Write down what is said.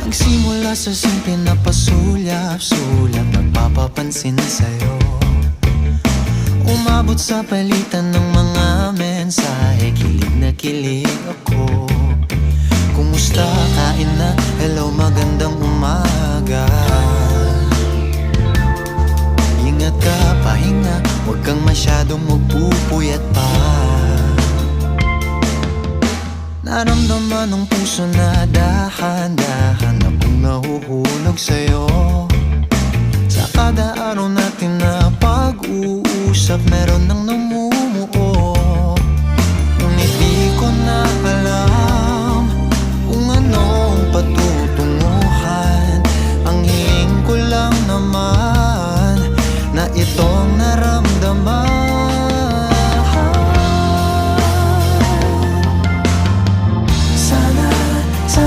Nagsimula sa simple na pasulyap-sulyap, nagpapapansin sa'yo. Umabot sa palitan ng mga mensahe, kilig na kilig ako. Kumusta, kain na, hello, magandang umaga. Ingat ka, pahinga, huwag kang masyadong magpupuyat pa. Naramdaman ng puso na dahan-dahan akong nahuhulog sa'yo. Sa kada araw natin na pag-uusap, meron nang